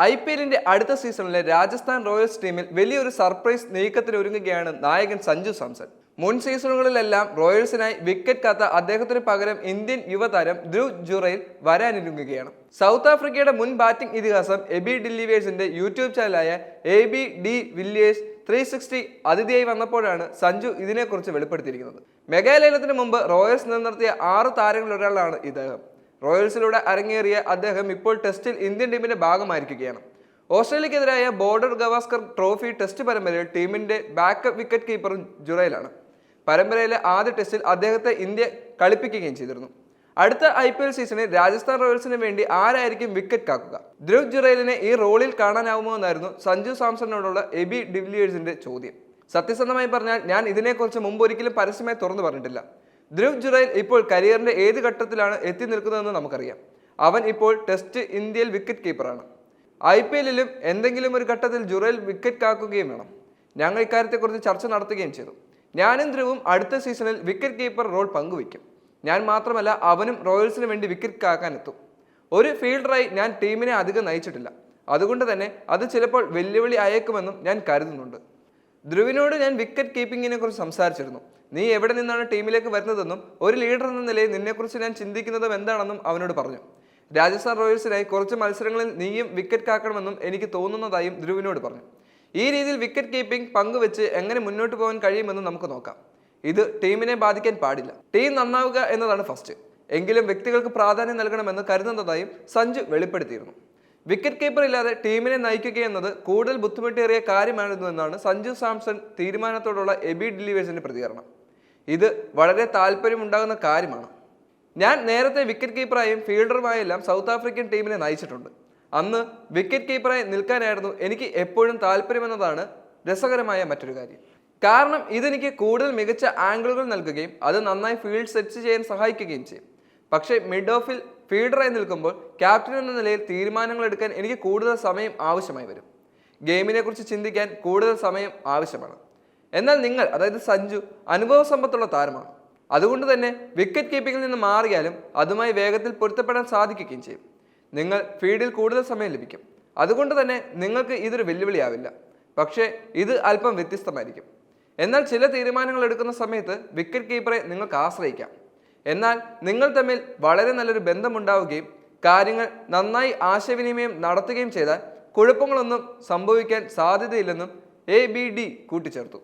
IPLിന്റെ അടുത്ത സീസണിലെ രാജസ്ഥാൻ റോയൽസ് ടീമിൽ വലിയൊരു സർപ്രൈസ് നീക്കത്തിന് ഒരുങ്ങുകയാണ് നായകൻ സഞ്ജു സാംസൺ. മുൻ സീസണുകളിലെല്ലാം റോയൽസിനായി വിക്കറ്റ് കാത്ത അദ്ദേഹത്തിന് പകരം ഇന്ത്യൻ യുവതാരം ധ്രുവ് ജുറൈൽ വരാനിരുങ്ങുകയാണ്. സൗത്ത് ആഫ്രിക്കയുടെ മുൻ ബാറ്റിംഗ് ഇതിഹാസം എബി ഡില്ലിവേഴ്സിന്റെ യൂട്യൂബ് ചാനലായ എബി ഡി വില്ലിയേഴ്സ് 360 അതിഥിയായി വന്നപ്പോഴാണ് സഞ്ജു ഇതിനെക്കുറിച്ച് വെളിപ്പെടുത്തിയിരിക്കുന്നത്. മെഗാലേലത്തിന് മുമ്പ് റോയൽസ് നിലനിർത്തിയ 6 താരങ്ങളിലൊരാളാണ് ഇദ്ദേഹം. റോയൽസിലൂടെ അരങ്ങേറിയ അദ്ദേഹം ഇപ്പോൾ ടെസ്റ്റിൽ ഇന്ത്യൻ ടീമിന്റെ ഭാഗമായിരിക്കുകയാണ്. ഓസ്ട്രേലിയക്കെതിരായ ബോർഡർ ഗവാസ്കർ ട്രോഫി ടെസ്റ്റ് പരമ്പരയിൽ ടീമിന്റെ ബാക്കപ്പ് വിക്കറ്റ് കീപ്പർ ജുറൈലാണ്. പരമ്പരയിലെ ആദ്യ ടെസ്റ്റിൽ അദ്ദേഹത്തെ ഇന്ത്യ കളിപ്പിക്കുകയും ചെയ്തിരുന്നു. അടുത്ത IPL സീസണിൽ രാജസ്ഥാൻ റോയൽസിന് വേണ്ടി ആരായിരിക്കും വിക്കറ്റ് കാക്കുക? ധ്രുവ് ജുറൈലിനെ ഈ റോളിൽ കാണാനാവുമോ എന്നായിരുന്നു സഞ്ജു സാംസണിനോടുള്ള എബി ഡിവിലിയേഴ്സിന്റെ ചോദ്യം. സത്യസന്ധമായി പറഞ്ഞാൽ ഞാൻ ഇതിനെക്കുറിച്ച് മുമ്പ് ഒരിക്കലും പരസ്യമായി തുറന്നു പറഞ്ഞിട്ടില്ല. ധ്രുവ് ജുറൈൽ ഇപ്പോൾ കരിയറിന്റെ ഏത് ഘട്ടത്തിലാണ് എത്തി നിൽക്കുന്നതെന്ന് നമുക്കറിയാം. അവൻ ഇപ്പോൾ ടെസ്റ്റ് ഇന്ത്യയിൽ വിക്കറ്റ് കീപ്പറാണ്. IPLിലും എന്തെങ്കിലും ഒരു ഘട്ടത്തിൽ ജുറൈൽ വിക്കറ്റ് കാക്കുകയും വേണം. ഞങ്ങൾ ഇക്കാര്യത്തെക്കുറിച്ച് ചർച്ച നടത്തുകയും ചെയ്തു. ഞാനും ധ്രുവും അടുത്ത സീസണിൽ വിക്കറ്റ് കീപ്പർ റോൾ പങ്കുവയ്ക്കും. ഞാൻ മാത്രമല്ല, അവനും റോയൽസിന് വേണ്ടി വിക്കറ്റ് കാക്കാനെത്തും. ഒരു ഫീൽഡറായി ഞാൻ ടീമിനെ അധികം നയിച്ചിട്ടില്ല. അതുകൊണ്ട് തന്നെ അത് ചിലപ്പോൾ വെല്ലുവിളി അയക്കുമെന്നും ഞാൻ കരുതുന്നുണ്ട്. ധ്രുവിനോട് ഞാൻ വിക്കറ്റ് കീപ്പിങ്ങിനെ കുറിച്ച് സംസാരിച്ചിരുന്നു. നീ എവിടെ നിന്നാണ് ടീമിലേക്ക് വരുന്നതെന്നും ഒരു ലീഡർ എന്ന നിലയിൽ നിന്നെക്കുറിച്ച് ഞാൻ ചിന്തിക്കുന്നതും എന്താണെന്നും അവനോട് പറഞ്ഞു. രാജസ്ഥാൻ റോയൽസിനായി കുറച്ച് മത്സരങ്ങളിൽ നീയും വിക്കറ്റ് കാക്കണമെന്നും എനിക്ക് തോന്നുന്നതായും ധ്രുവിനോട് പറഞ്ഞു. ഈ രീതിയിൽ വിക്കറ്റ് കീപ്പിംഗ് പങ്കുവെച്ച് എങ്ങനെ മുന്നോട്ട് പോകാൻ കഴിയുമെന്ന് നമുക്ക് നോക്കാം. ഇത് ടീമിനെ ബാധിക്കാൻ പാടില്ല. ടീം നന്നാവുക എന്നതാണ് ഫസ്റ്റ്. എങ്കിലും വ്യക്തികൾക്ക് പ്രാധാന്യം നൽകണമെന്ന് കരുതുന്നതായും സഞ്ജു വെളിപ്പെടുത്തിയിരുന്നു. വിക്കറ്റ് കീപ്പർ ഇല്ലാതെ ടീമിനെ നയിക്കുക എന്നത് കൂടുതൽ ബുദ്ധിമുട്ടേറിയ കാര്യമാണെന്നാണ് സഞ്ജു സാംസൺ തീരുമാനത്തോടുള്ള എബി ഡില്ലിവേഴ്സിന്റെ പ്രതികരണം. ഇത് വളരെ താല്പര്യമുണ്ടാകുന്ന കാര്യമാണ്. ഞാൻ നേരത്തെ വിക്കറ്റ് കീപ്പറായും ഫീൽഡറുമായെല്ലാം സൗത്ത് ആഫ്രിക്കൻ ടീമിനെ നയിച്ചിട്ടുണ്ട്. അന്ന് വിക്കറ്റ് കീപ്പറായി നിൽക്കാനായിരുന്നു എനിക്ക് എപ്പോഴും താല്പര്യമെന്നതാണ് രസകരമായ മറ്റൊരു കാര്യം. കാരണം ഇതെനിക്ക് കൂടുതൽ മികച്ച ആംഗിളുകൾ നൽകുകയും അത് നന്നായി ഫീൽഡ് സെറ്റ് ചെയ്യാൻ സഹായിക്കുകയും ചെയ്യും. പക്ഷേ മിഡ് ഓഫിൽ ഫീൽഡറായി നിൽക്കുമ്പോൾ ക്യാപ്റ്റൻ എന്ന നിലയിൽ തീരുമാനങ്ങൾ എടുക്കാൻ എനിക്ക് കൂടുതൽ സമയം ആവശ്യമായി വരും. ഗെയിമിനെ കുറിച്ച് ചിന്തിക്കാൻ കൂടുതൽ സമയം ആവശ്യമാണ്. എന്നാൽ നിങ്ങൾ, അതായത് സഞ്ജു, അനുഭവ സമ്പത്തുള്ള താരമാണ്. അതുകൊണ്ട് തന്നെ വിക്കറ്റ് കീപ്പിങ്ങിൽ നിന്ന് മാറിയാലും അതുമായി വേഗത്തിൽ പൊരുത്തപ്പെടാൻ സാധിക്കുകയും ചെയ്യും. നിങ്ങൾ ഫീൽഡിൽ കൂടുതൽ സമയം ലഭിക്കും. അതുകൊണ്ട് തന്നെ നിങ്ങൾക്ക് ഇതൊരു വെല്ലുവിളിയാവില്ല. പക്ഷേ ഇത് അല്പം വ്യത്യസ്തമായിരിക്കും. എന്നാൽ ചില തീരുമാനങ്ങൾ എടുക്കുന്ന സമയത്ത് വിക്കറ്റ് കീപ്പറെ നിങ്ങൾക്ക് ആശ്രയിക്കാം. എന്നാൽ നിങ്ങൾ തമ്മിൽ വളരെ നല്ലൊരു ബന്ധമുണ്ടാവുകയും കാര്യങ്ങൾ നന്നായി ആശയവിനിമയം നടത്തുകയും ചെയ്താൽ കുഴപ്പങ്ങളൊന്നും സംഭവിക്കാൻ സാധ്യതയില്ലെന്നും ABD കൂട്ടിച്ചേർത്തു.